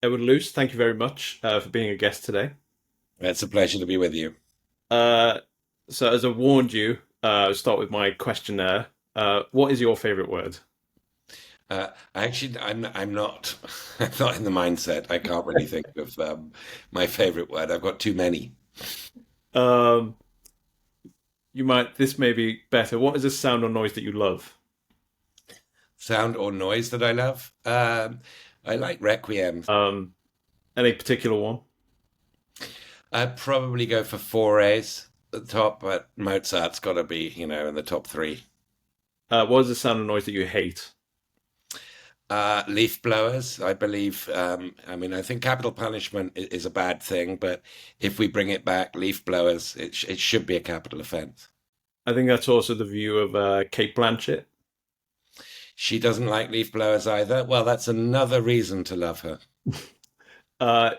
Edward Luce, thank you very much for being a guest today. It's a pleasure to be with you. Uh, so, as I warned you, I'll start with my questionnaire. What is your favorite word? I'm not I'm not in the mindset. I can't really think of my favorite word. I've got too many. Um, this may be better. What is a sound or noise that you love? Sound or noise that I love. I like Requiem. Um, any particular one? I'd probably go for four A's at the top, but Mozart's got to be, in the top three. What is a sound or noise that you hate? Leaf blowers, I believe. I think capital punishment is a bad thing, but if we bring it back, leaf blowers, it should be a capital offense. I think that's also the view of Kate Blanchett. She doesn't like leaf blowers either. Well, that's another reason to love her.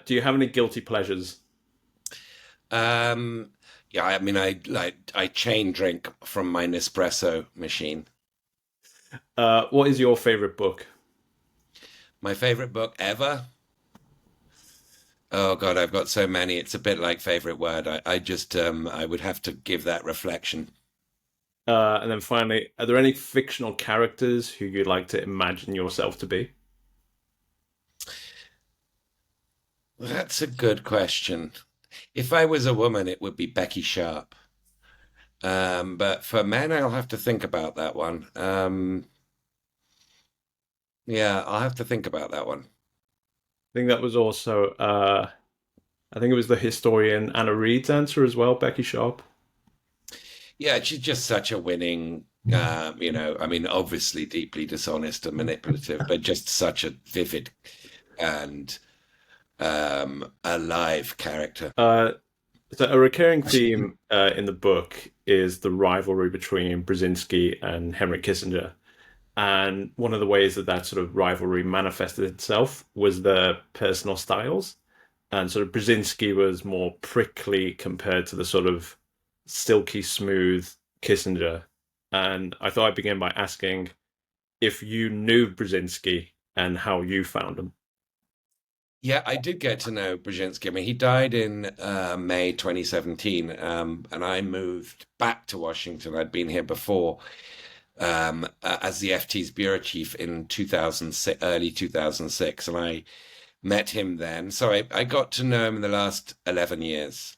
Do you have any guilty pleasures? Um, yeah, I chain drink from my Nespresso machine. What is your favorite book? My favorite book ever. Oh God, I've got so many. It's a bit like favorite word. I would have to give that reflection. And then finally, are there any fictional characters who you'd like to imagine yourself to be? That's a good question. If I was a woman, it would be Becky Sharp. But for men, I'll have to think about that one. Yeah, I'll have to think about that one. I think that was also I think it was the historian Anna Reid's answer as well, Becky Sharp. Yeah, she's just such a winning, obviously deeply dishonest and manipulative, but just such a vivid and alive character. Uh, so a recurring theme in the book is the rivalry between Brzezinski and Henry Kissinger. And one of the ways that that sort of rivalry manifested itself was their personal styles. And sort of Brzezinski was more prickly compared to the sort of silky smooth Kissinger. And I thought I'd begin by asking if you knew Brzezinski and how you found him. Yeah, I did get to know Brzezinski. I mean, he died in May 2017, and I moved back to Washington. I'd been here before as the FT's bureau chief in 2006, early 2006, and I met him then. So I got to know him in the last 11 years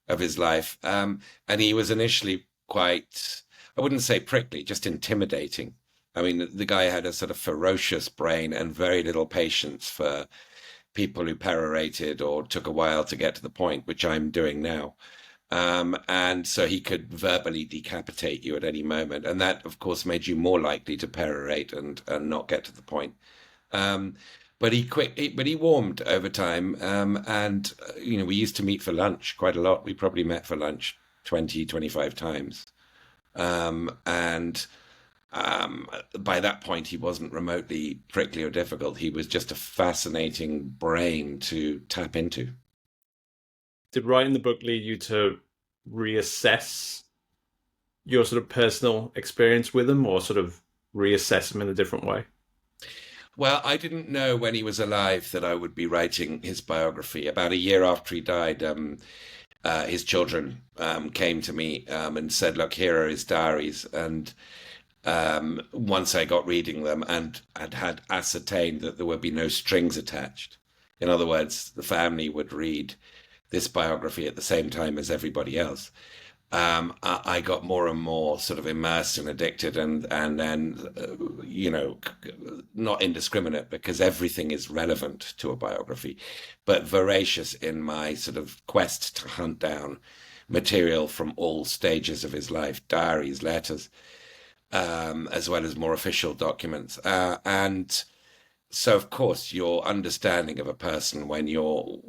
of his life. And he was initially quite, I wouldn't say prickly, just intimidating. I mean, the guy had a sort of ferocious brain and very little patience for people who perorated or took a while to get to the point, which I'm doing now. And so he could verbally decapitate you at any moment. And that, of course, made you more likely to perorate and not get to the point. Um, but he warmed over time. We used to meet for lunch quite a lot. We probably met for lunch 20, 25 times. And by that point, he wasn't remotely prickly or difficult. He was just a fascinating brain to tap into. Did writing the book lead you to reassess your sort of personal experience with him or sort of reassess him in a different way? Well, I didn't know when he was alive that I would be writing his biography. About a year after he died, his children came to me and said, "Look, here are his diaries." And once I got reading them and had ascertained that there would be no strings attached, in other words, the family would read this biography at the same time as everybody else. I got more and more sort of immersed and addicted, and then not indiscriminate because everything is relevant to a biography, but voracious in my sort of quest to hunt down material from all stages of his life, diaries, letters, as well as more official documents, and so of course your understanding of a person when you're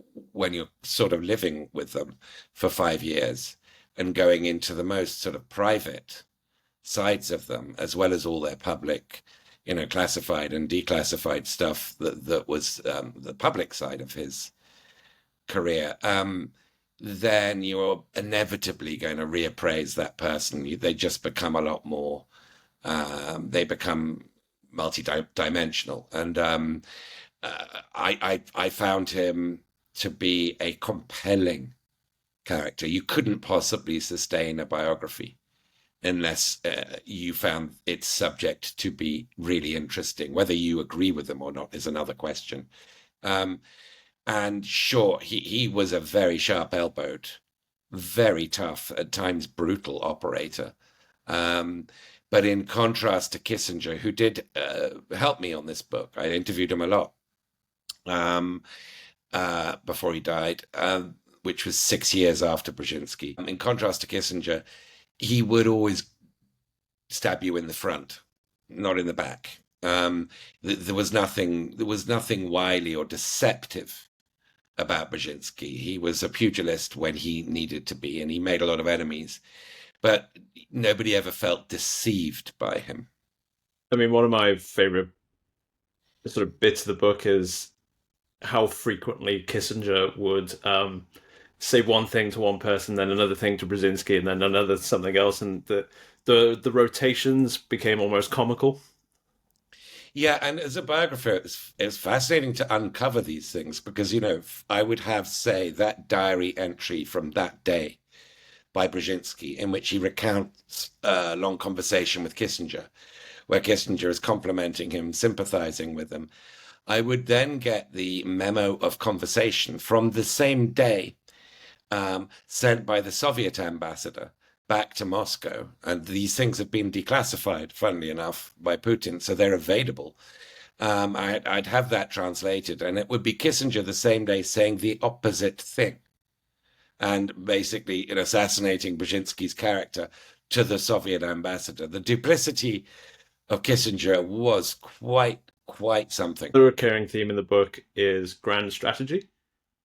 sort of living with them for 5 years and going into the most sort of private sides of them, as well as all their public, classified and declassified stuff that was the public side of his career, then you're inevitably going to reappraise that person. They just become a lot more, they become multi-dimensional. And I found him to be a compelling character. You couldn't possibly sustain a biography unless you found its subject to be really interesting. Whether you agree with them or not is another question. Um, and sure, he was a very sharp-elbowed, very tough, at times brutal operator. Um, but in contrast to Kissinger, who did help me on this book, I interviewed him a lot um, before he died, which was 6 years after Brzezinski. In contrast to Kissinger, he would always stab you in the front, not in the back. There was nothing. There was nothing wily or deceptive about Brzezinski. He was a pugilist when he needed to be, and he made a lot of enemies. But nobody ever felt deceived by him. I mean, one of my favorite sort of bits of the book is how frequently Kissinger would say one thing to one person, then another thing to Brzezinski, and then another something else, and the rotations became almost comical. Yeah, and as a biographer, it's fascinating to uncover these things because, I would have, say, that diary entry from that day by Brzezinski, in which he recounts a long conversation with Kissinger, where Kissinger is complimenting him, sympathizing with him. I would then get the memo of conversation from the same day, sent by the Soviet ambassador back to Moscow. And these things have been declassified, funnily enough, by Putin, so they're available. I'd have that translated, and it would be Kissinger the same day saying the opposite thing and basically assassinating Brzezinski's character to the Soviet ambassador. The duplicity of Kissinger was quite something. The recurring theme in the book is grand strategy.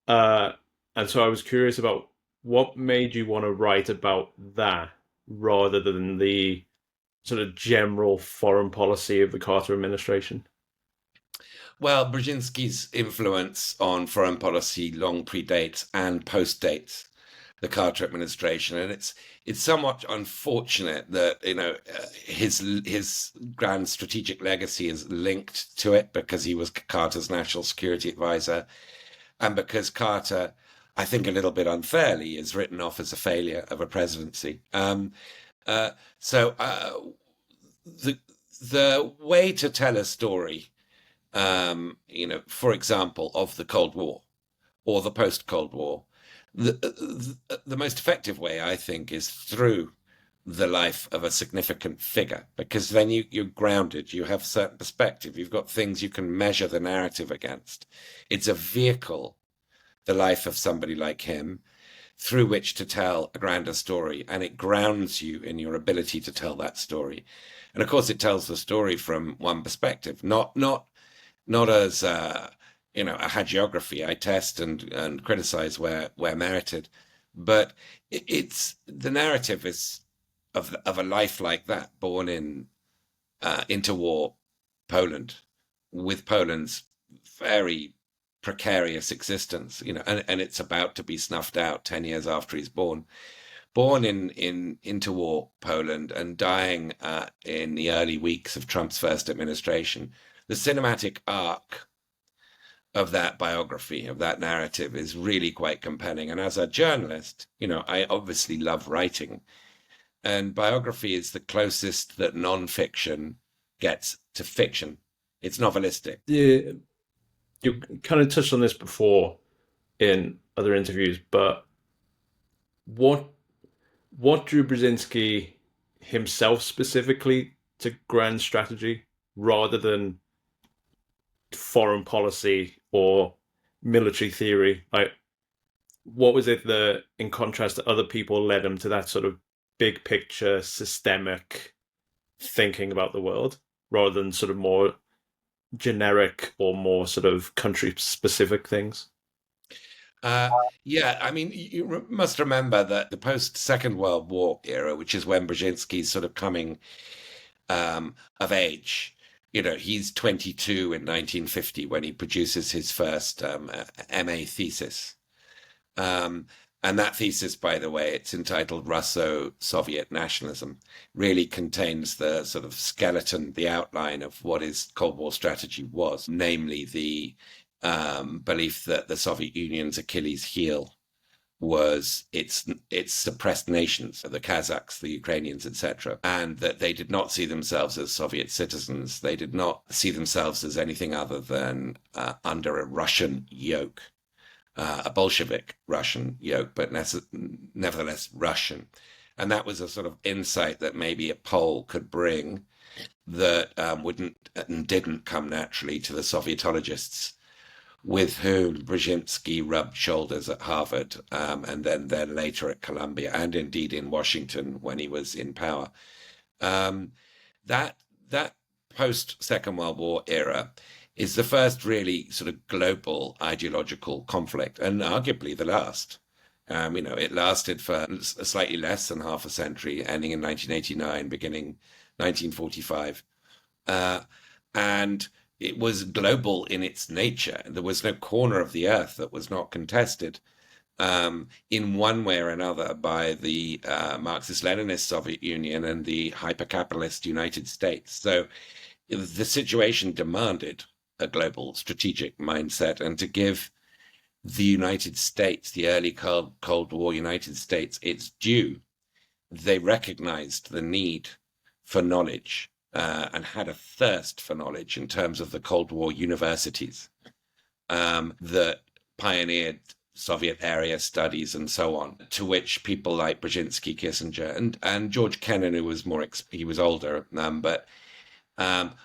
Uh, and so I was curious about what made you want to write about that rather than the sort of general foreign policy of the Carter administration. Well, Brzezinski's influence on foreign policy long predates and postdates the Carter administration, and it's somewhat unfortunate that his grand strategic legacy is linked to it because he was Carter's national security advisor, and because Carter, I think a little bit unfairly, is written off as a failure of a presidency. Uh, so the the way to tell a story, for example, of the Cold War or the post-Cold War, the most effective way, I think, is through the life of a significant figure, because then you're grounded, you have certain perspective, you've got things you can measure the narrative against. It's a vehicle, the life of somebody like him, through which to tell a grander story, and it grounds you in your ability to tell that story. And of course, it tells the story from one perspective, not as a hagiography. I test and criticize where merited, but it's the narrative is of a life like that, born in interwar Poland, with Poland's very precarious existence, and it's about to be snuffed out 10 years after he's born in interwar Poland and dying in the early weeks of Trump's first administration. The cinematic arc of that biography, of that narrative, is really quite compelling. And as a journalist, I obviously love writing, and biography is the closest that nonfiction gets to fiction. It's novelistic. Yeah, you kind of touched on this before in other interviews, but what what drew Brzezinski himself specifically to grand strategy rather than foreign policy or military theory? Like, what was it that, in contrast to other people, led him to that sort of big picture, systemic thinking about the world rather than sort of more generic or more sort of country specific things? Uh, yeah, I mean, you must remember that the post Second World War era, which is when Brzezinski's sort of coming of age. He's 22 in 1950 when he produces his first MA thesis. Um, And that thesis, by the way, it's entitled Russo-Soviet Nationalism, really contains the sort of skeleton, the outline of what his Cold War strategy was, namely the belief that the Soviet Union's Achilles heel was its suppressed nations, the Kazakhs, the Ukrainians, etc., and that they did not see themselves as Soviet citizens. They did not see themselves as anything other than under a Russian yoke, a Bolshevik Russian yoke, but nevertheless Russian. And that was a sort of insight that maybe a Pole could bring that wouldn't and didn't come naturally to the Sovietologists with whom Brzezinski rubbed shoulders at Harvard, and then later at Columbia, and indeed in Washington when he was in power. Um, that post Second World War era is the first really sort of global ideological conflict, and arguably the last. It lasted for slightly less than half a century, ending in 1989, beginning 1945. And it was global in its nature. There was no corner of the earth that was not contested in one way or another by the Marxist-Leninist Soviet Union and the hyper-capitalist United States. So the situation demanded a global strategic mindset, and to give the United States, the early Cold War United States, its due, they recognized the need for knowledge and had a thirst for knowledge in terms of the Cold War universities that pioneered Soviet area studies and so on, to which people like Brzezinski, Kissinger, and George Kennan, who was he was older, but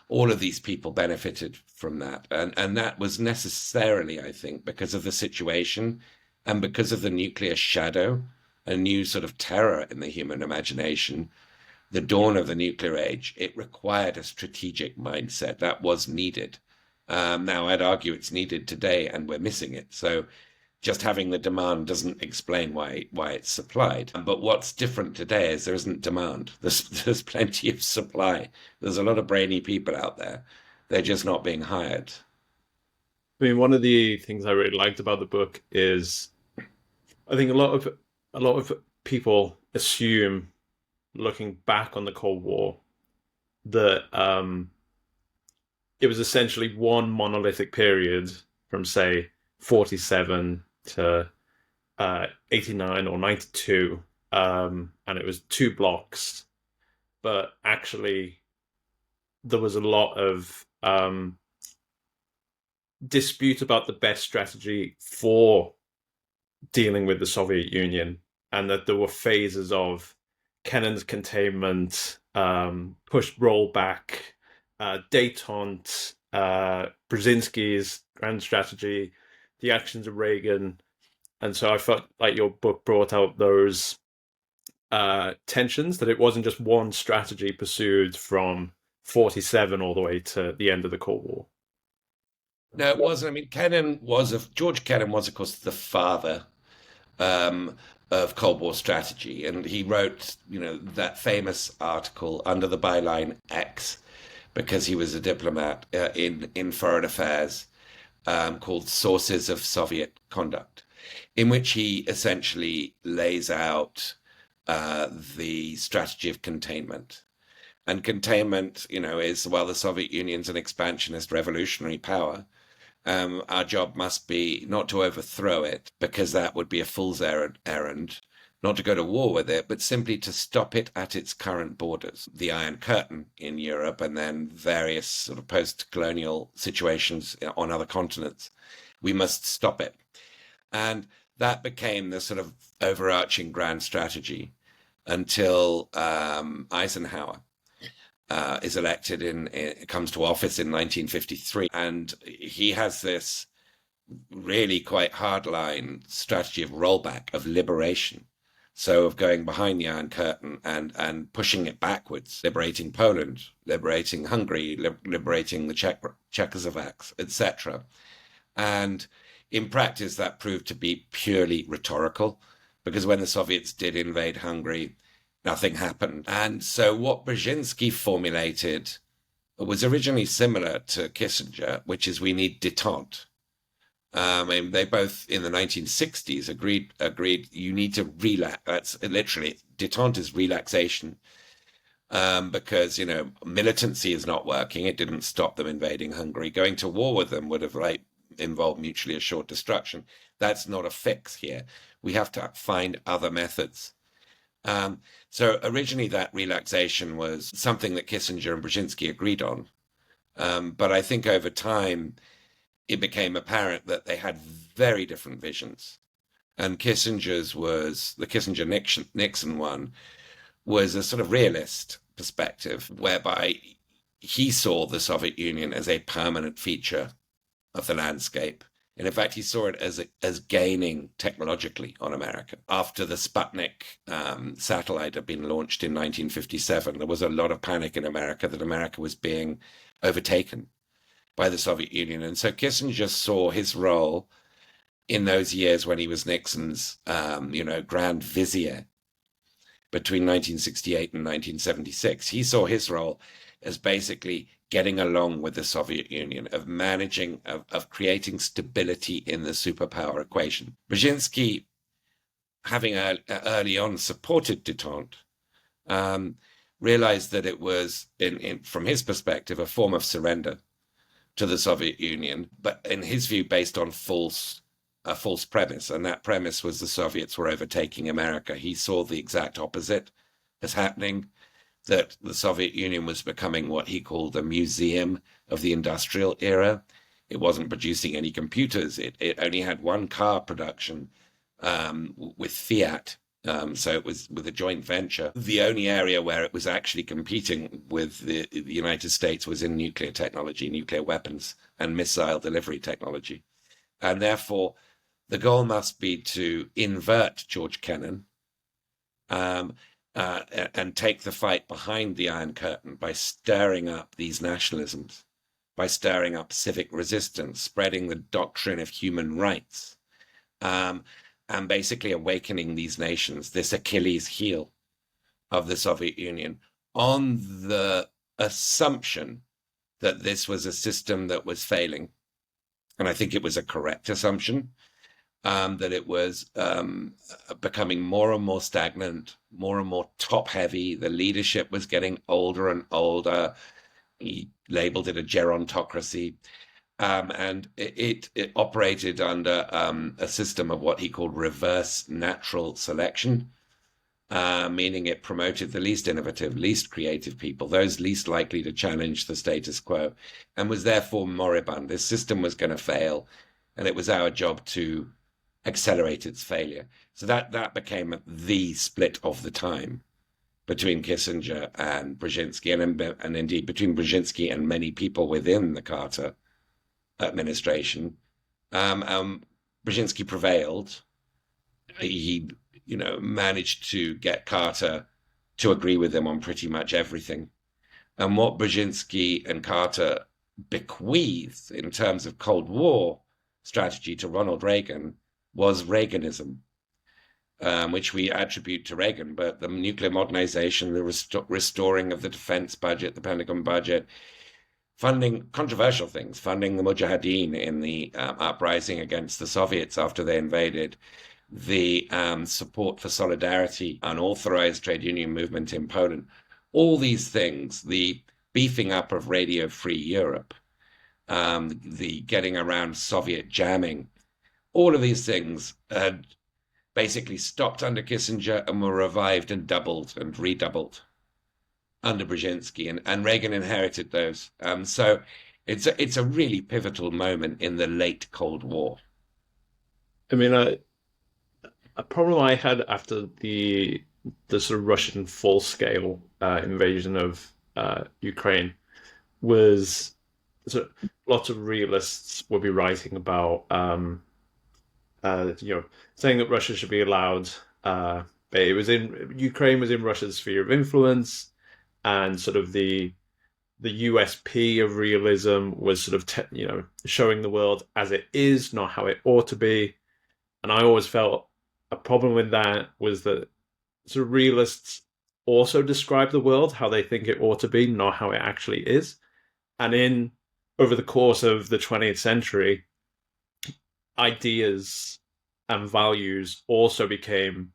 all of these people benefited from that. And that was necessarily, I think, because of the situation and because of the nuclear shadow, a new sort of terror in the human imagination, the dawn of the nuclear age. It required a strategic mindset that was needed. Now, I'd argue it's needed today, and we're missing it. So just having the demand doesn't explain why it's supplied. But what's different today is there isn't demand. There's plenty of supply. There's a lot of brainy people out there. They're just not being hired. I mean, one of the things I really liked about the book is I think a lot of people assume, looking back on the Cold War, that it was essentially one monolithic period from, say, 47 to 89 or 92, and it was two blocks. But actually, there was a lot of dispute about the best strategy for dealing with the Soviet Union, and that there were phases of Kennan's containment, pushed rollback, détente, Brzezinski's grand strategy, the actions of Reagan. And so I felt like your book brought out those tensions, that it wasn't just one strategy pursued from 47 all the way to the end of the Cold War. No, it wasn't. I mean, George Kennan was, of course, the father of Cold War strategy, and he wrote, that famous article under the byline X, because he was a diplomat in foreign affairs, called "Sources of Soviet Conduct," in which he essentially lays out the strategy of containment. And containment, is, well, the Soviet Union's an expansionist revolutionary power. Our job must be not to overthrow it, because that would be a fool's errand, not to go to war with it, but simply to stop it at its current borders. The Iron Curtain in Europe, and then various sort of post-colonial situations on other continents. We must stop it. And that became the sort of overarching grand strategy until Eisenhower is elected comes to office in 1953. And he has this really quite hardline strategy of rollback, of liberation. So of going behind the Iron Curtain and pushing it backwards, liberating Poland, liberating Hungary, liberating the Czechoslovaks, etc. And in practice, that proved to be purely rhetorical, because when the Soviets did invade Hungary, nothing happened. And so what Brzezinski formulated was originally similar to Kissinger, which is we need détente. And they both in the 1960s agreed you need to relax. That's literally détente is relaxation, because militancy is not working. It didn't stop them invading Hungary. Going to war with them would have involved mutually assured destruction. That's not a fix here. We have to find other methods. So originally that relaxation was something that Kissinger and Brzezinski agreed on. But I think over time it became apparent that they had very different visions. And Kissinger's was the Kissinger Nixon one was a sort of realist perspective, whereby he saw the Soviet Union as a permanent feature of the landscape. And in fact, he saw it as gaining technologically on America. After the Sputnik satellite had been launched in 1957, there was a lot of panic in America that America was being overtaken by the Soviet Union. And so Kissinger saw his role in those years when he was Nixon's, grand vizier between 1968 and 1976. He saw his role as basically getting along with the Soviet Union, of managing, of creating stability in the superpower equation. Brzezinski, having early on supported détente, realized that it was, from his perspective, a form of surrender to the Soviet Union, but in his view, based on a false premise, and that premise was the Soviets were overtaking America. He saw the exact opposite as happening, that the Soviet Union was becoming what he called a museum of the industrial era. It wasn't producing any computers. It only had one car production with Fiat. So it was with a joint venture. The only area where it was actually competing with the United States was in nuclear technology, nuclear weapons, and missile delivery technology. And therefore, the goal must be to invert George Kennan, and take the fight behind the Iron Curtain by stirring up these nationalisms, by stirring up civic resistance, spreading the doctrine of human rights, and basically awakening these nations, this Achilles heel of the Soviet Union, on the assumption that this was a system that was failing. And I think it was a correct assumption. That it was becoming more and more stagnant, more and more top-heavy. The leadership was getting older and older. He labeled it a gerontocracy. And it operated under a system of what he called reverse natural selection, meaning it promoted the least innovative, least creative people, those least likely to challenge the status quo, and was therefore moribund. This system was going to fail, and it was our job to accelerate its failure. So that became the split of the time between Kissinger and Brzezinski, and indeed between Brzezinski and many people within the Carter administration. Brzezinski prevailed. He, managed to get Carter to agree with him on pretty much everything. And what Brzezinski and Carter bequeathed in terms of Cold War strategy to Ronald Reagan was Reaganism, which we attribute to Reagan, but the nuclear modernization, the restoring of the defense budget, the Pentagon budget, funding controversial things, funding the Mujahideen in the uprising against the Soviets after they invaded, the support for solidarity, unauthorized trade union movement in Poland, all these things, the beefing up of Radio Free Europe, the getting around Soviet jamming, all of these things had basically stopped under Kissinger and were revived and doubled and redoubled under Brzezinski, and Reagan inherited those. So it's a really pivotal moment in the late Cold War. I mean, a problem I had after the sort of Russian full-scale invasion of Ukraine was sort of lots of realists will be writing about saying that Russia should be allowed. It was in Ukraine was in Russia's sphere of influence, and sort of the USP of realism was sort of showing the world as it is, not how it ought to be. And I always felt a problem with that was that sort of realists also describe the world how they think it ought to be, not how it actually is. And over the course of the 20th century, ideas and values also became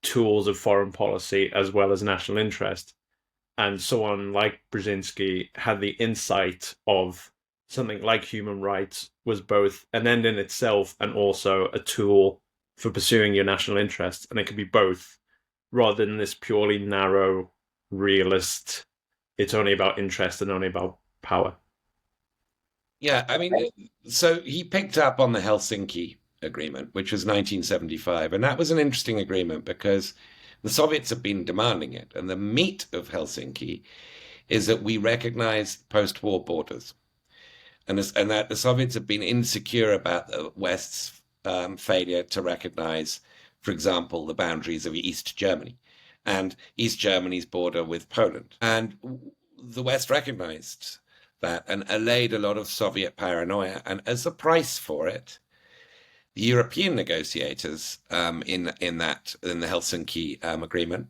tools of foreign policy as well as national interest. And someone like Brzezinski had the insight of something like human rights was both an end in itself and also a tool for pursuing your national interests. And it could be both rather than this purely narrow, realist, it's only about interest and only about power. Yeah, I mean, so he picked up on the Helsinki Agreement, which was 1975, and that was an interesting agreement because the Soviets have been demanding it. And the meat of Helsinki is that we recognize post-war borders, and that the Soviets have been insecure about the West's failure to recognize, for example, the boundaries of East Germany and East Germany's border with Poland. And the West recognized that and allayed a lot of Soviet paranoia. And as a price for it, the European negotiators in the Helsinki Agreement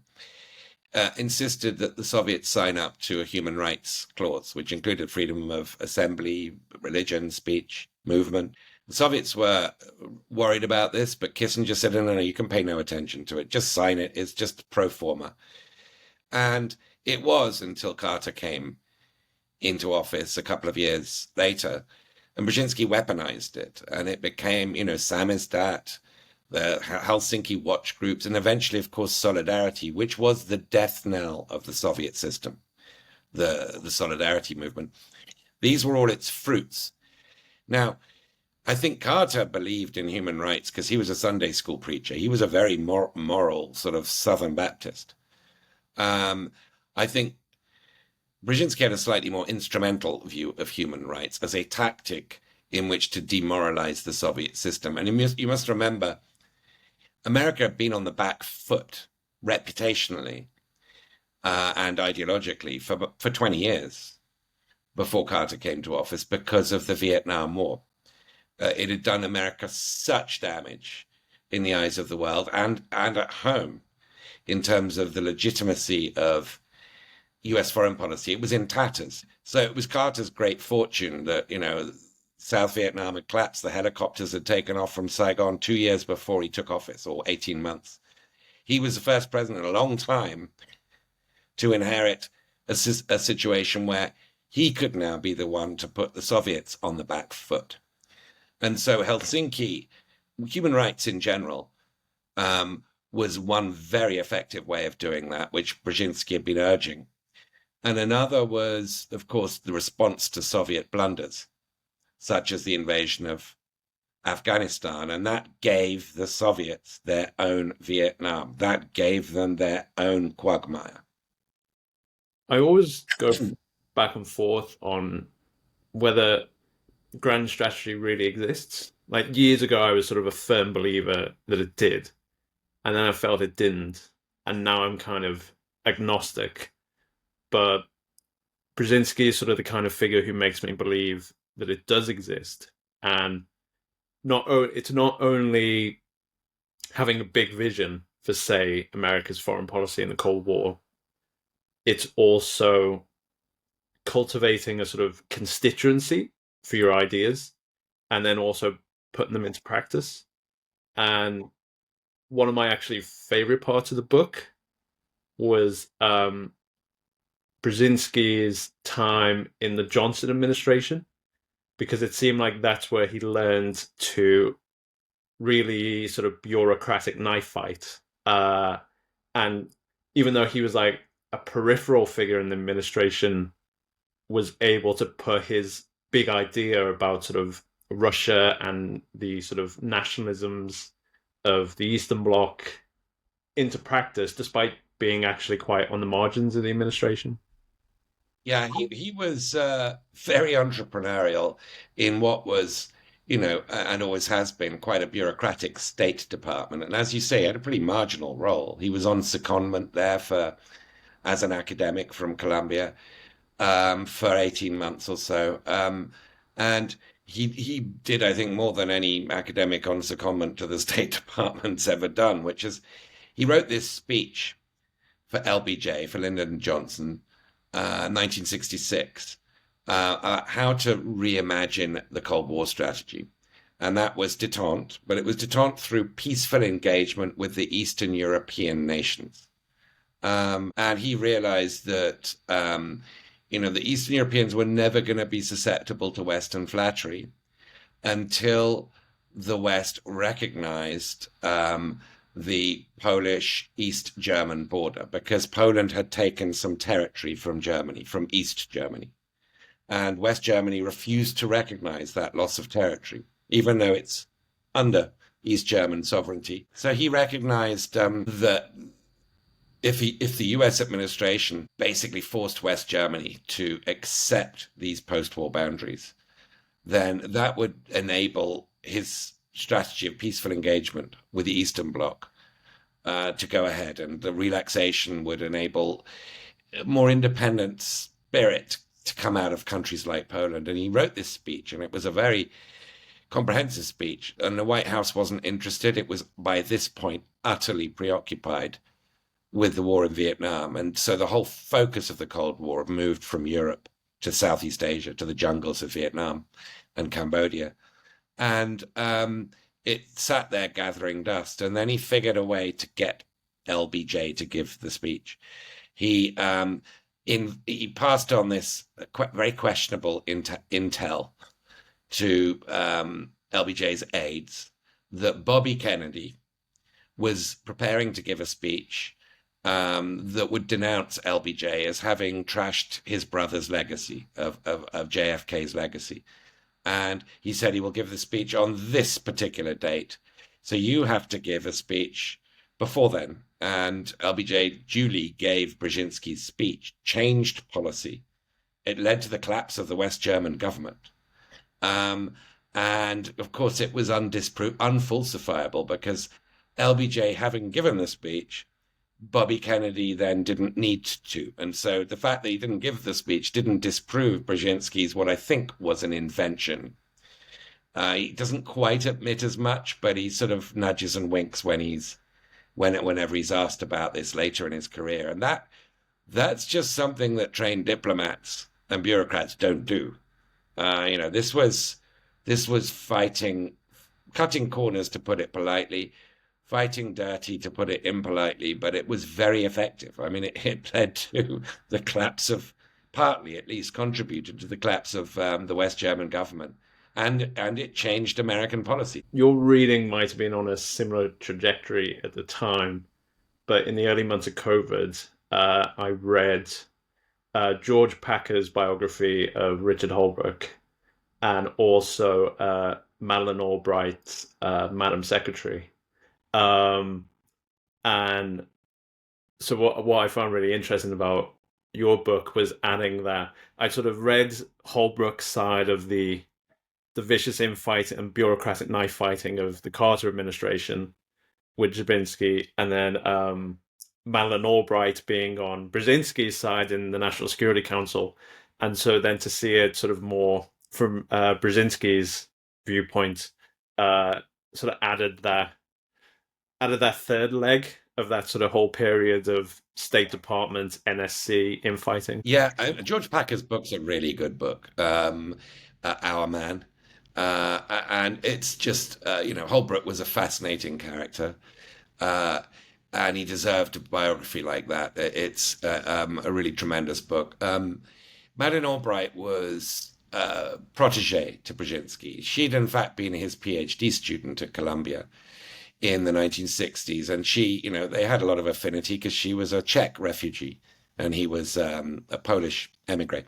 insisted that the Soviets sign up to a human rights clause, which included freedom of assembly, religion, speech, movement. The Soviets were worried about this, but Kissinger said, no, no, you can pay no attention to it. Just sign it. It's just pro forma. And it was until Carter came into office a couple of years later, and Brzezinski weaponized it, and it became, samizdat, the Helsinki watch groups, and eventually, of course, Solidarity, which was the death knell of the Soviet system, the Solidarity movement. These were all its fruits. Now, I think Carter believed in human rights because he was a Sunday school preacher. He was a very moral sort of Southern Baptist. I think Brzezinski had a slightly more instrumental view of human rights as a tactic in which to demoralize the Soviet system. And you must remember, America had been on the back foot reputationally and ideologically for 20 years before Carter came to office because of the Vietnam War. It had done America such damage in the eyes of the world and at home in terms of the legitimacy of US foreign policy. It was in tatters. So it was Carter's great fortune that, South Vietnam had collapsed. The helicopters had taken off from Saigon 2 years before he took office, or 18 months. He was the first president in a long time to inherit a situation where he could now be the one to put the Soviets on the back foot. And so Helsinki, human rights in general, was one very effective way of doing that, which Brzezinski had been urging. And another was, of course, the response to Soviet blunders, such as the invasion of Afghanistan. And that gave the Soviets their own Vietnam. That gave them their own quagmire. I always go back and forth on whether grand strategy really exists. Like years ago, I was sort of a firm believer that it did, and then I felt it didn't, and now I'm kind of agnostic. But Brzezinski is sort of the kind of figure who makes me believe that it does exist, and it's not only having a big vision for, say, America's foreign policy in the Cold War, it's also cultivating a sort of constituency for your ideas and then also putting them into practice. And one of my actually favorite parts of the book was Brzezinski's time in the Johnson administration, because it seemed like that's where he learned to really sort of bureaucratic knife fight. And even though he was like a peripheral figure in the administration, was able to put his big idea about sort of Russia and the sort of nationalisms of the Eastern Bloc into practice, despite being actually quite on the margins of the administration. Yeah, he was very entrepreneurial in what was, and always has been quite a bureaucratic State Department. And as you say, he had a pretty marginal role. He was on secondment there as an academic from Columbia for 18 months or so. And he did, I think, more than any academic on secondment to the State Department's ever done, which is he wrote this speech for LBJ, for Lyndon Johnson, 1966, how to reimagine the Cold War strategy. and that was détente, but it was détente through peaceful engagement with the Eastern European nations. And he realized that, the Eastern Europeans were never going to be susceptible to Western flattery until the West recognized the Polish East German border, because Poland had taken some territory from Germany, from East Germany. And West Germany refused to recognize that loss of territory, even though it's under East German sovereignty. So he recognized that if the US administration basically forced West Germany to accept these post-war boundaries, then that would enable his strategy of peaceful engagement with the Eastern Bloc to go ahead, and the relaxation would enable more independent spirit to come out of countries like Poland. And he wrote this speech, and it was a very comprehensive speech, and the White House wasn't interested. It was, by this point, utterly preoccupied with the war in Vietnam. And so the whole focus of the Cold War moved from Europe to Southeast Asia, to the jungles of Vietnam and Cambodia. And it sat there gathering dust. And then he figured a way to get LBJ to give the speech. He passed on this very questionable intel to LBJ's aides that Bobby Kennedy was preparing to give a speech that would denounce LBJ as having trashed his brother's legacy, of JFK's legacy. And he said he will give the speech on this particular date. So you have to give a speech before then. And LBJ duly gave Brzezinski's speech, changed policy. It led to the collapse of the West German government. And of course, it was unfalsifiable, because LBJ, having given the speech, Bobby Kennedy then didn't need to. And so the fact that he didn't give the speech didn't disprove Brzezinski's, what I think was an invention. He doesn't quite admit as much, but he sort of nudges and winks whenever he's asked about this later in his career. And that's just something that trained diplomats and bureaucrats don't do. This was cutting corners, to put it politely, fighting dirty, to put it impolitely, but it was very effective. I mean, it led to the collapse of, partly at least, contributed to the collapse of the West German government, and it changed American policy. Your reading might have been on a similar trajectory at the time, but in the early months of COVID, I read George Packer's biography of Richard Holbrooke, and also Madeleine Albright's Madam Secretary. And so what I found really interesting about your book was adding that I sort of read Holbrooke's side of the vicious infighting and bureaucratic knife fighting of the Carter administration with Zbigniew, and then Madeleine Albright being on Brzezinski's side in the National Security Council. And so then to see it sort of more from Brzezinski's viewpoint, sort of added that third leg of that sort of whole period of State Department, NSC infighting. Yeah, George Packer's book's a really good book, Our Man. And it's just, Holbrooke was a fascinating character, and he deserved a biography like that. It's a really tremendous book. Madeleine Albright was protege to Brzezinski. She'd in fact been his PhD student at Columbia in the 1960s, and they had a lot of affinity because she was a Czech refugee and he was a Polish emigre.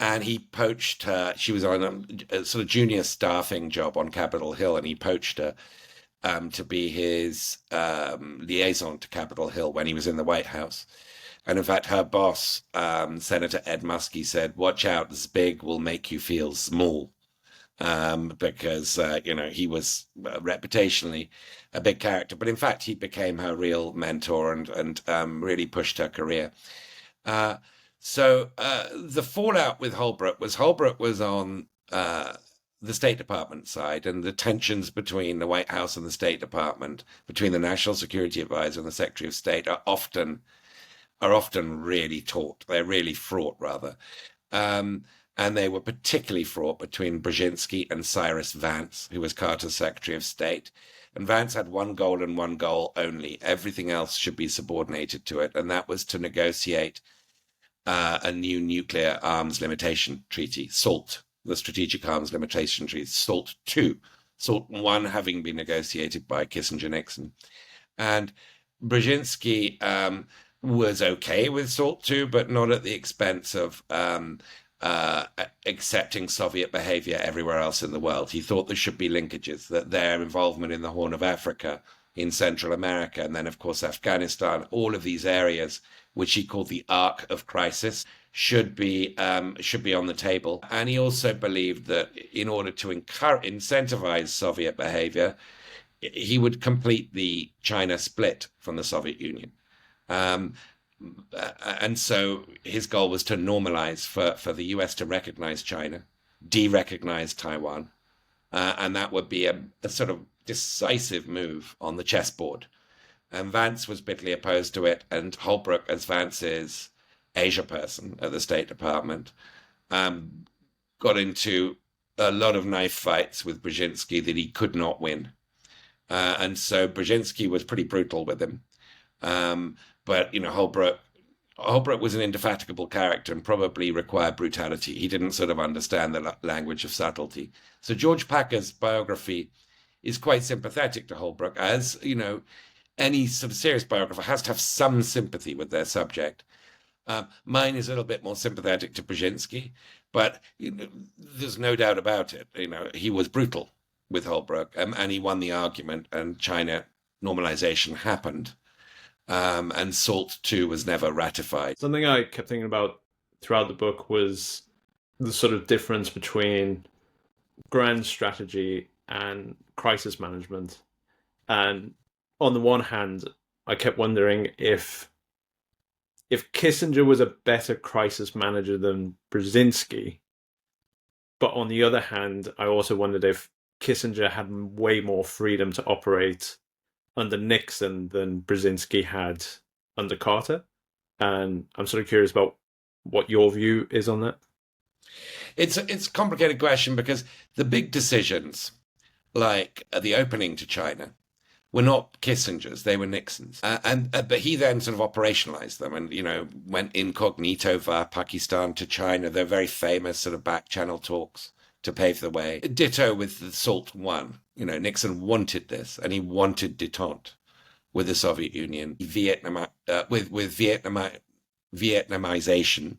And he poached her. She was on a sort of junior staffing job on Capitol Hill, and he poached her to be his liaison to Capitol Hill when he was in the White House. And in fact, her boss, Senator Ed Muskie, said, "Watch out, Zbig will make you feel small," because he was reputationally a big character. But in fact, he became her real mentor and really pushed her career. So the fallout with Holbrooke was on the State Department side, and the tensions between the White House and the State Department, between the National Security Advisor and the Secretary of State, are often really taut. They're really fraught, rather. And they were particularly fraught between Brzezinski and Cyrus Vance, who was Carter's Secretary of State. And Vance had one goal and one goal only. Everything else should be subordinated to it, and that was to negotiate a new nuclear arms limitation treaty, SALT, the Strategic Arms Limitation Treaty, SALT II, SALT I having been negotiated by Kissinger Nixon. And Brzezinski was okay with SALT II, but not at the expense of accepting Soviet behavior everywhere else in the world. He thought there should be linkages, that their involvement in the Horn of Africa, in Central America, and then, of course, Afghanistan, all of these areas, which he called the arc of crisis, should be on the table. And he also believed that in order to incentivize Soviet behavior, he would complete the China split from the Soviet Union. Um, and so his goal was to normalize for the US to recognize China, de-recognize Taiwan, and that would be a sort of decisive move on the chessboard. And Vance was bitterly opposed to it, and Holbrooke, as Vance's Asia person at the State Department, got into a lot of knife fights with Brzezinski that he could not win. And so Brzezinski was pretty brutal with him. But, Holbrooke was an indefatigable character and probably required brutality. He didn't sort of understand the language of subtlety. So George Packer's biography is quite sympathetic to Holbrooke, as, any sort of serious biographer has to have some sympathy with their subject. Mine is a little bit more sympathetic to Brzezinski, but there's no doubt about it. He was brutal with Holbrooke, and he won the argument, and China normalization happened. And SALT II was never ratified. Something I kept thinking about throughout the book was the sort of difference between grand strategy and crisis management. And on the one hand, I kept wondering if Kissinger was a better crisis manager than Brzezinski. But on the other hand, I also wondered if Kissinger had way more freedom to operate under Nixon than Brzezinski had under Carter. And I'm sort of curious about what your view is on that. It's a complicated question because the big decisions, like the opening to China, were not Kissinger's; they were Nixon's. But he then sort of operationalized them, and went incognito via Pakistan to China. They're very famous sort of back channel talks to pave the way. Ditto with the SALT I. Nixon wanted this, and he wanted détente with the Soviet Union, with Vietnamization.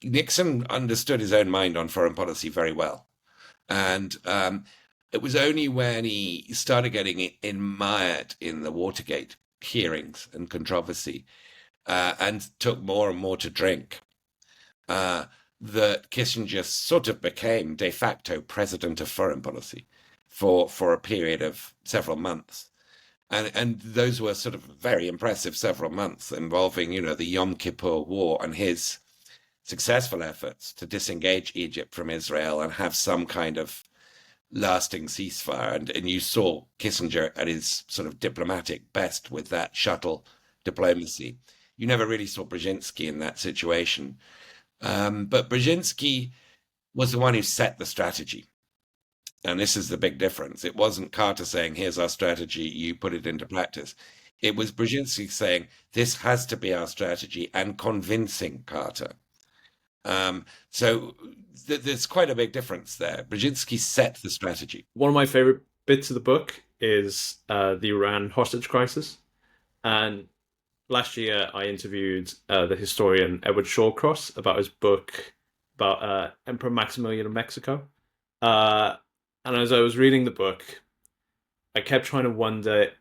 Nixon understood his own mind on foreign policy very well, and it was only when he started getting mired in the Watergate hearings and controversy, and took more and more to drink, that Kissinger sort of became de facto president of foreign policy for a period of several months. And those were sort of very impressive several months involving, the Yom Kippur War and his successful efforts to disengage Egypt from Israel and have some kind of lasting ceasefire. And you saw Kissinger at his sort of diplomatic best with that shuttle diplomacy. You never really saw Brzezinski in that situation. But Brzezinski was the one who set the strategy. And this is the big difference. It wasn't Carter saying, here's our strategy, you put it into practice. It was Brzezinski saying, this has to be our strategy, and convincing Carter. So there's quite a big difference there. Brzezinski set the strategy. One of my favorite bits of the book is the Iran hostage crisis. And last year, I interviewed the historian Edward Shawcross about his book about Emperor Maximilian of Mexico. And as I was reading the book, I kept trying to wonder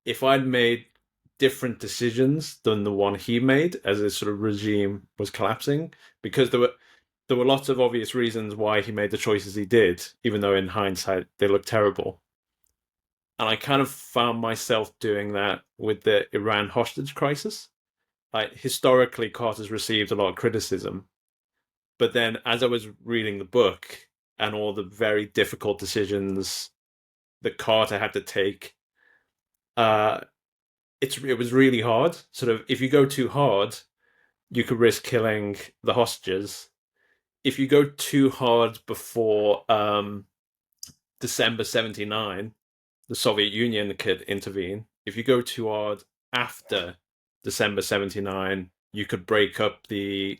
if I'd made different decisions than the one he made as his sort of regime was collapsing, because there were lots of obvious reasons why he made the choices he did, even though in hindsight they look terrible. And I kind of found myself doing that with the Iran hostage crisis. Like, historically, Carter's received a lot of criticism. But then as I was reading the book and all the very difficult decisions that Carter had to take, it was really hard. Sort of, if you go too hard, you could risk killing the hostages. If you go too hard before December 79, the Soviet Union could intervene. If you go too hard after December 79, you could break up the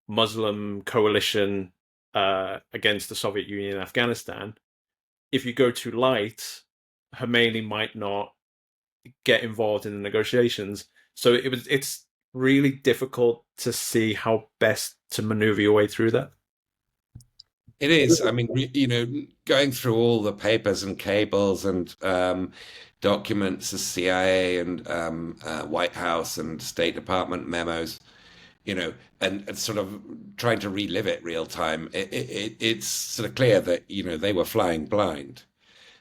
Muslim coalition against the Soviet Union in Afghanistan. If you go too light, Khomeini might not get involved in the negotiations. So it's really difficult to see how best to maneuver your way through that. It is. I mean, going through all the papers and cables and documents, the CIA and White House and State Department memos, and sort of trying to relive it real time, it's sort of clear that, they were flying blind.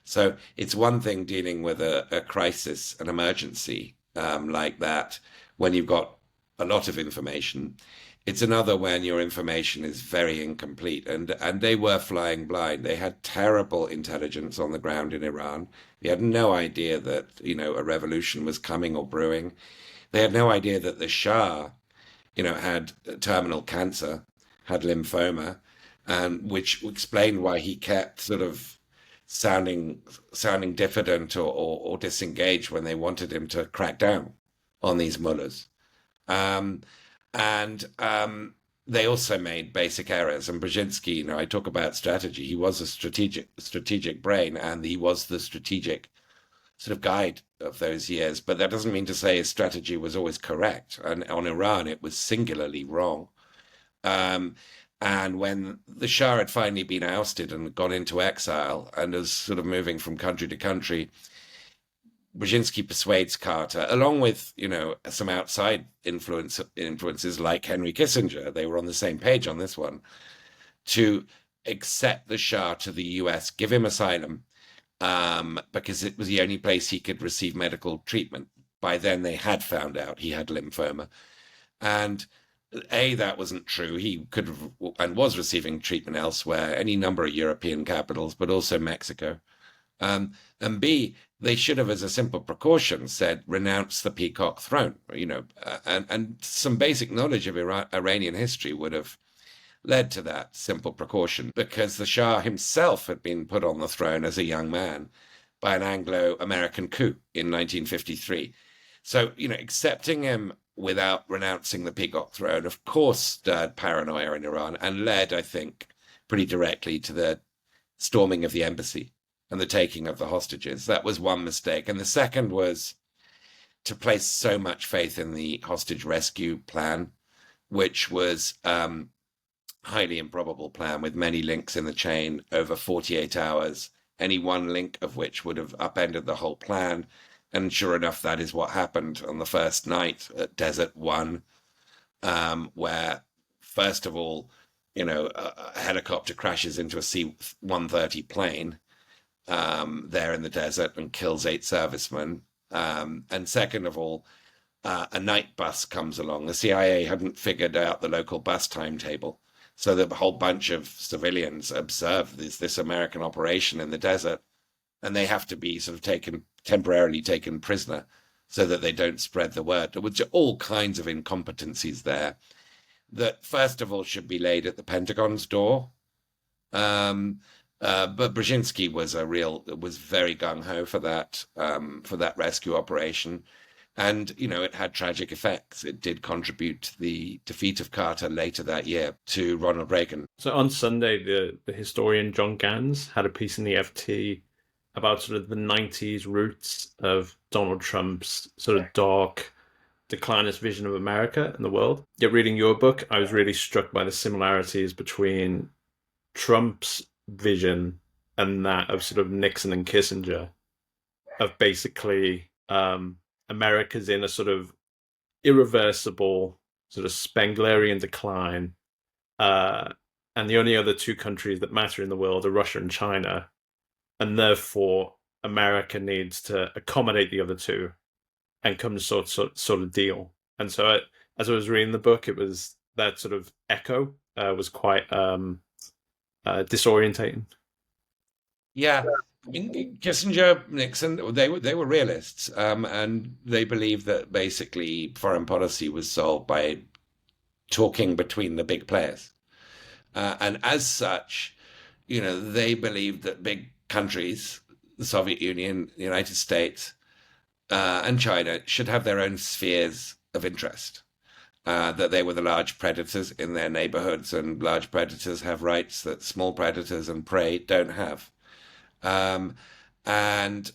So it's one thing dealing with a crisis, an emergency like that, when you've got a lot of information. It's another when your information is very incomplete, and they were flying blind. They had terrible intelligence on the ground in Iran. They had no idea that, a revolution was coming or brewing. They had no idea that the Shah, had terminal cancer, had lymphoma, and which explained why he kept sort of sounding diffident or disengaged when they wanted him to crack down on these mullahs. Um, and they also made basic errors. And Brzezinski, I talk about strategy. He was a strategic brain, and he was the strategic sort of guide of those years. But that doesn't mean to say his strategy was always correct. And on Iran, it was singularly wrong. Um, and when the Shah had finally been ousted and gone into exile and was sort of moving from country to country, Brzezinski persuades Carter, along with, some outside influences like Henry Kissinger. They were on the same page on this one, to accept the Shah to the US, give him asylum, because it was the only place he could receive medical treatment. By then, they had found out he had lymphoma. And that wasn't true. He could have and was receiving treatment elsewhere, any number of European capitals, but also Mexico. And B, they should have, as a simple precaution, said renounce the peacock throne. And some basic knowledge of Iranian history would have led to that simple precaution, because the Shah himself had been put on the throne as a young man by an Anglo-American coup in 1953. So, accepting him without renouncing the peacock throne, of course, stirred paranoia in Iran and led, I think, pretty directly to the storming of the embassy and the taking of the hostages. That was one mistake. And the second was to place so much faith in the hostage rescue plan, which was highly improbable plan with many links in the chain over 48 hours, any one link of which would have upended the whole plan. And sure enough, that is what happened on the first night at Desert One, where, first of all, a helicopter crashes into a C-130 plane there in the desert and kills 8 servicemen. And second of all, a night bus comes along. The CIA hadn't figured out the local bus timetable. So the whole bunch of civilians observe this American operation in the desert, and they have to be sort of temporarily taken prisoner so that they don't spread the word. There were all kinds of incompetencies there that, first of all, should be laid at the Pentagon's door. But Brzezinski was very gung ho for that rescue operation. And, it had tragic effects. It did contribute to the defeat of Carter later that year to Ronald Reagan. So on Sunday, the historian John Gans had a piece in the FT about sort of the 90s roots of Donald Trump's sort of dark, declinist vision of America and the world. Yet reading your book, I was really struck by the similarities between Trump's vision and that of sort of Nixon and Kissinger, of basically America's in a sort of irreversible sort of Spenglerian decline, and the only other two countries that matter in the world are Russia and China, and therefore America needs to accommodate the other two and come to sort of deal. And so, as I was reading the book, it was that sort of echo was quite disorientating. Yeah, I mean, Kissinger, Nixon, they were realists, and they believed that basically foreign policy was solved by talking between the big players. And as such, they believed that big countries, the Soviet Union, the United States, and China should have their own spheres of interest. That they were the large predators in their neighborhoods, and large predators have rights that small predators and prey don't have. Um, and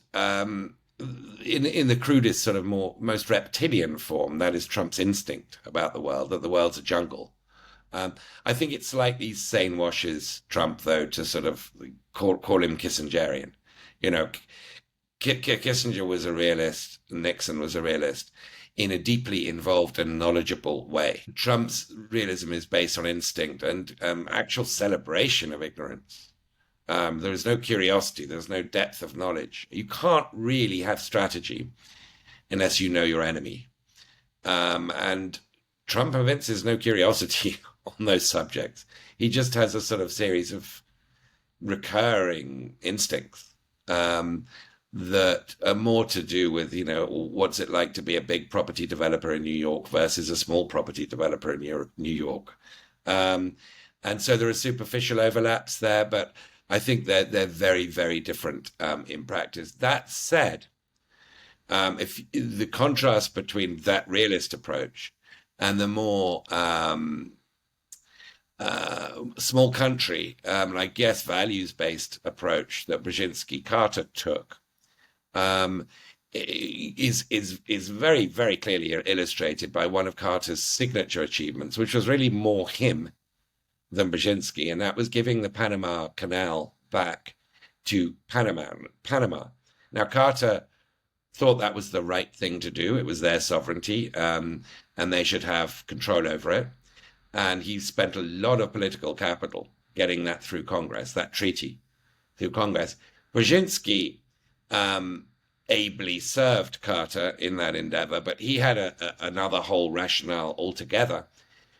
in the crudest, sort of most reptilian form, that is Trump's instinct about the world, that the world's a jungle. Um, I think it slightly sane washes Trump, though, to sort of call him Kissingerian. You know, Kissinger was a realist, Nixon was a realist in a deeply involved and knowledgeable way. Trump's realism is based on instinct and actual celebration of ignorance. There is no curiosity, there's no depth of knowledge. You can't really have strategy unless you know your enemy. And Trump evinces no curiosity on those subjects. He just has a sort of series of recurring instincts that are more to do with, what's it like to be a big property developer in New York versus a small property developer in New York. And so there are superficial overlaps there, but I think they're very, very different in practice. That said, if the contrast between that realist approach and the more small country, I guess values-based approach that Brzezinski-Carter took is very, very clearly illustrated by one of Carter's signature achievements, which was really more him than Brzezinski, and that was giving the Panama Canal back to Panama. Now, Carter thought that was the right thing to do. It was their sovereignty, and they should have control over it. And he spent a lot of political capital getting that through Congress, that treaty through Congress. Brzezinski ably served Carter in that endeavor, but he had another whole rationale altogether,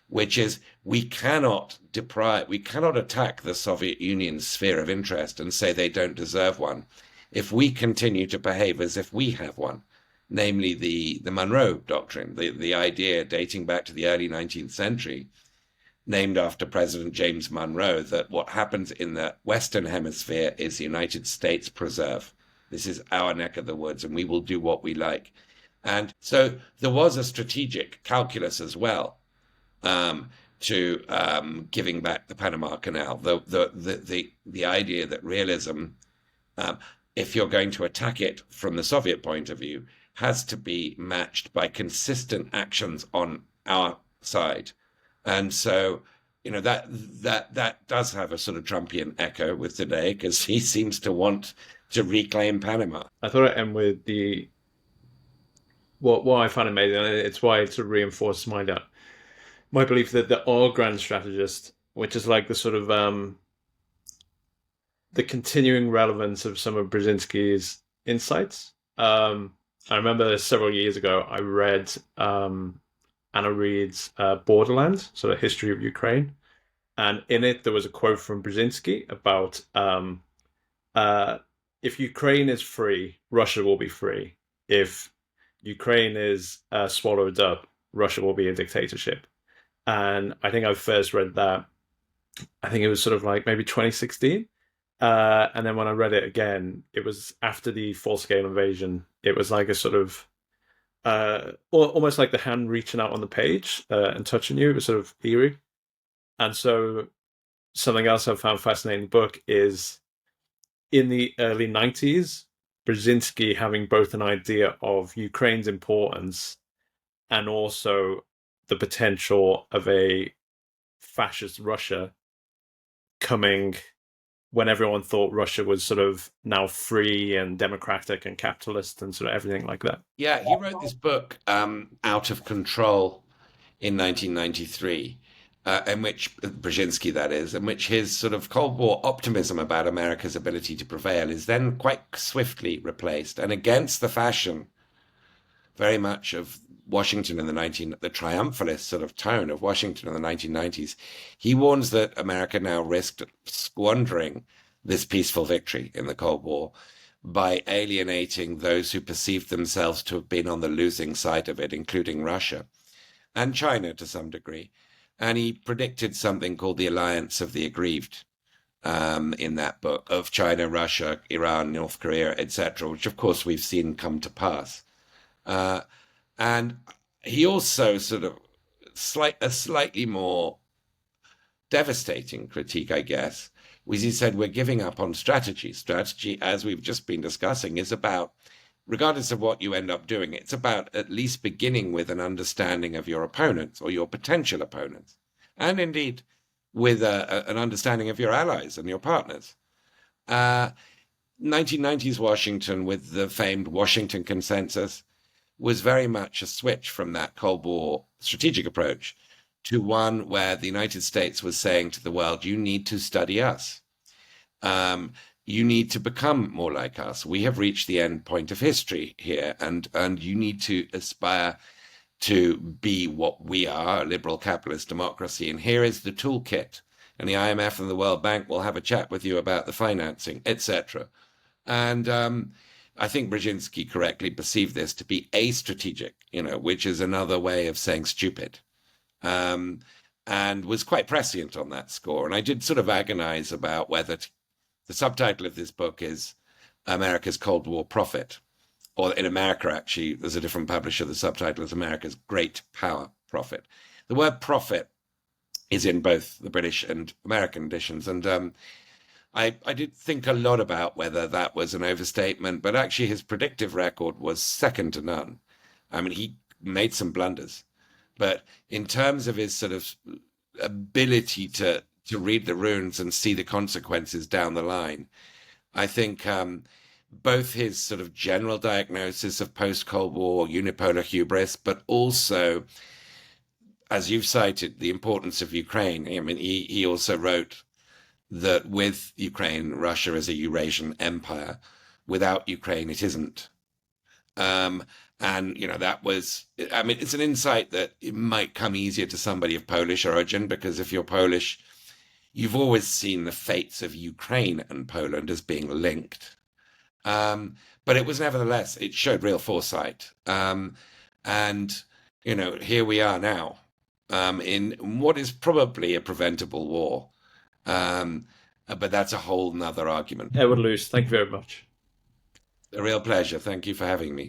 which is we cannot attack the Soviet Union's sphere of interest and say they don't deserve one if we continue to behave as if we have one, namely the Monroe Doctrine, the idea dating back to the early 19th century, named after President James Monroe, that what happens in the Western Hemisphere is the United States preserve. This is our neck of the woods, and we will do what we like. And so there was a strategic calculus as well to giving back the Panama Canal. The idea that realism, if you're going to attack it from the Soviet point of view, has to be matched by consistent actions on our side. And so, that does have a sort of Trumpian echo with today, because he seems to want to reclaim Panama. I thought I'd end with what I find amazing, and it's why it sort of reinforces my belief that there are grand strategists, which is like the sort of the continuing relevance of some of Brzezinski's insights. I remember several years ago I read Anna Reid's Borderlands, sort of history of Ukraine, and in it there was a quote from Brzezinski about if Ukraine is free, Russia will be free. If Ukraine is swallowed up, Russia will be a dictatorship. And I think I first read that, I think it was sort of like maybe 2016. And then when I read it again, it was after the full-scale invasion. It was like a sort of, almost like the hand reaching out on the page and touching you. It was sort of eerie. And so something else I found fascinating in the book is in the early 90s, Brzezinski having both an idea of Ukraine's importance and also the potential of a fascist Russia coming when everyone thought Russia was sort of now free and democratic and capitalist and sort of everything like that. Yeah, he wrote this book, Out of Control, in 1993, in which Brzezinski, that is, in which his sort of Cold War optimism about America's ability to prevail is then quite swiftly replaced, and against the fashion very much of Washington in the triumphalist sort of tone of Washington in the 1990s, he warns that America now risked squandering this peaceful victory in the Cold War by alienating those who perceived themselves to have been on the losing side of it, including Russia and China to some degree. And he predicted something called the Alliance of the Aggrieved in that book of China, Russia, Iran, North Korea, etc., which of course we've seen come to pass. Uh, and he also sort of a slightly more devastating critique, I guess, was he said we're giving up on strategy. Strategy, as we've just been discussing, is about, regardless of what you end up doing, it's about at least beginning with an understanding of your opponents or your potential opponents, and indeed with an understanding of your allies and your partners. 1990s Washington, with the famed Washington Consensus, was very much a switch from that Cold War strategic approach to one where the United States was saying to the world, you need to study us. You need to become more like us. We have reached the end point of history here, and you need to aspire to be what we are, a liberal capitalist democracy. And here is the toolkit. And the IMF and the World Bank will have a chat with you about the financing, etc. And I think Brzezinski correctly perceived this to be astrategic, which is another way of saying stupid, and was quite prescient on that score. And I did sort of agonize about whether the subtitle of this book is America's Cold War Prophet, or in America, actually, there's a different publisher. The subtitle is America's Great Power Prophet. The word prophet is in both the British and American editions. And I did think a lot about whether that was an overstatement, but actually his predictive record was second to none. I mean, he made some blunders, but in terms of his sort of ability to read the runes and see the consequences down the line, I think both his sort of general diagnosis of post-Cold War unipolar hubris, but also, as you've cited, the importance of Ukraine. I mean, he also wrote that with Ukraine, Russia is a Eurasian empire. Without Ukraine, it isn't. And, that was, I mean, it's an insight that it might come easier to somebody of Polish origin, because if you're Polish, you've always seen the fates of Ukraine and Poland as being linked. But it was nevertheless, it showed real foresight. And, here we are now in what is probably a preventable war. But that's a whole nother argument. Edward Luce, thank you very much. A real pleasure. Thank you for having me.